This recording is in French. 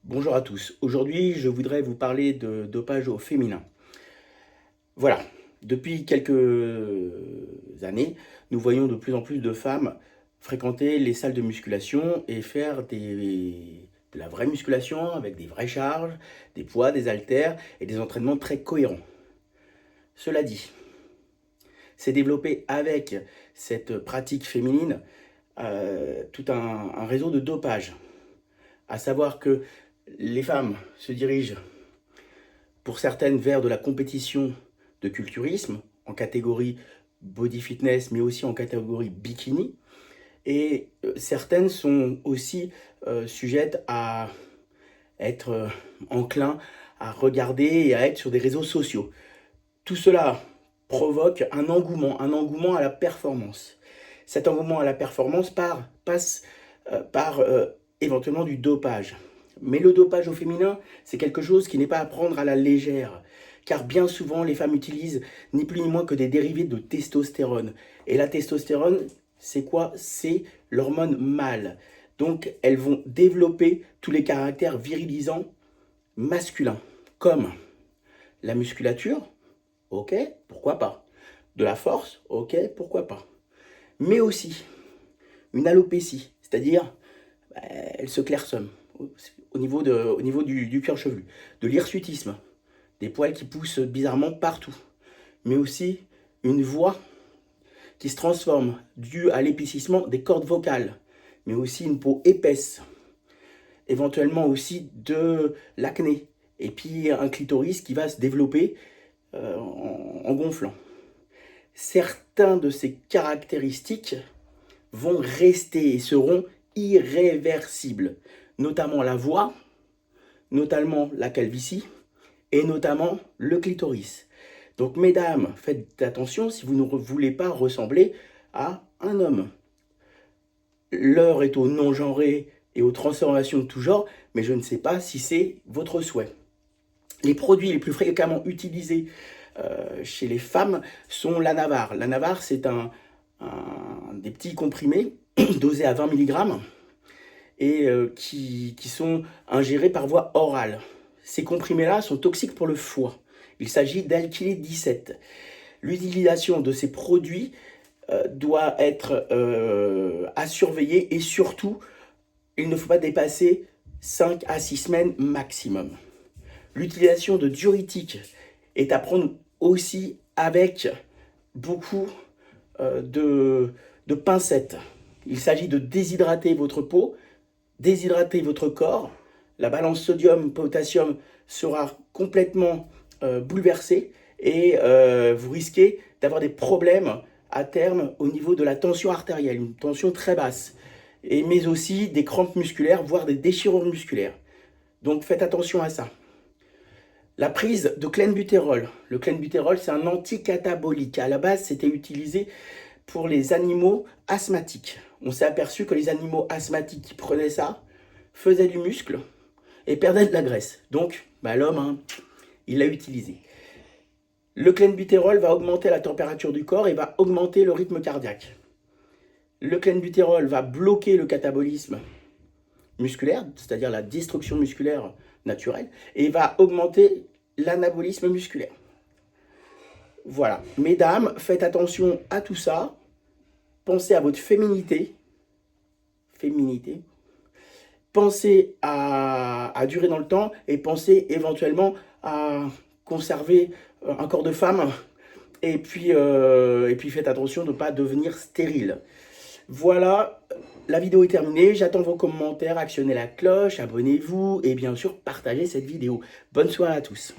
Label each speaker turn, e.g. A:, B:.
A: Bonjour à tous. Aujourd'hui, je voudrais vous parler de dopage au féminin. Voilà, depuis quelques années, nous voyons de plus en plus de femmes fréquenter les salles de musculation et faire de la vraie musculation avec des vraies charges, des poids, des haltères et des entraînements très cohérents. Cela dit, c'est développé avec cette pratique féminine tout un réseau de dopage. À savoir que les femmes se dirigent pour certaines vers de la compétition de culturisme en catégorie body fitness mais aussi en catégorie bikini et certaines sont aussi sujettes à être enclins à regarder et à être sur des réseaux sociaux. Tout cela provoque un engouement à la performance. Cet engouement à la performance passe par éventuellement du dopage. Mais le dopage au féminin, c'est quelque chose qui n'est pas à prendre à la légère. Car bien souvent, les femmes utilisent ni plus ni moins que des dérivés de testostérone. Et la testostérone, c'est quoi? C'est l'hormone mâle. Donc, elles vont développer tous les caractères virilisants masculins, comme la musculature, ok, pourquoi pas. De la force, ok, pourquoi pas. Mais aussi une alopécie, c'est-à-dire elle se clairsemment au niveau du cuir chevelu, de l'hirsutisme, des poils qui poussent bizarrement partout, mais aussi une voix qui se transforme due à l'épaississement des cordes vocales, mais aussi une peau épaisse, éventuellement aussi de l'acné, et puis un clitoris qui va se développer en gonflant. Certains de ces caractéristiques vont rester et seront irréversibles, notamment la voix, notamment la calvitie et notamment le clitoris. Donc mesdames, faites attention si vous ne voulez pas ressembler à un homme. L'heure est aux non-genrés et aux transformations de tout genre, mais je ne sais pas si c'est votre souhait. Les produits les plus fréquemment utilisés chez les femmes sont la Navarre. La Navarre, c'est des petits comprimés dosés à 20 mg et qui sont ingérés par voie orale. Ces comprimés-là sont toxiques pour le foie. Il s'agit d'alkylé 17. L'utilisation de ces produits doit être à surveiller et surtout, il ne faut pas dépasser 5 à 6 semaines maximum. L'utilisation de diurétiques est à prendre aussi avec beaucoup de pincettes. Il s'agit de déshydrater votre peau, déshydrater votre corps. La balance sodium-potassium sera complètement bouleversée et vous risquez d'avoir des problèmes à terme au niveau de la tension artérielle, une tension très basse, mais aussi des crampes musculaires, voire des déchirures musculaires. Donc faites attention à ça. La prise de clenbuterol. Le clenbuterol, c'est un anticatabolique. À la base, c'était utilisé pour les animaux asthmatiques. On s'est aperçu que les animaux asthmatiques qui prenaient ça faisaient du muscle et perdaient de la graisse. Donc, l'homme, il l'a utilisé. Le clenbuterol va augmenter la température du corps et va augmenter le rythme cardiaque. Le clenbuterol va bloquer le catabolisme musculaire, c'est-à-dire la destruction musculaire naturelle, et va augmenter l'anabolisme musculaire. Voilà. Mesdames, faites attention à tout ça. Pensez à votre féminité. Pensez à durer dans le temps et pensez éventuellement à conserver un corps de femme. Et puis faites attention de ne pas devenir stérile. Voilà, la vidéo est terminée. J'attends vos commentaires, actionnez la cloche, abonnez-vous et bien sûr partagez cette vidéo. Bonne soirée à tous.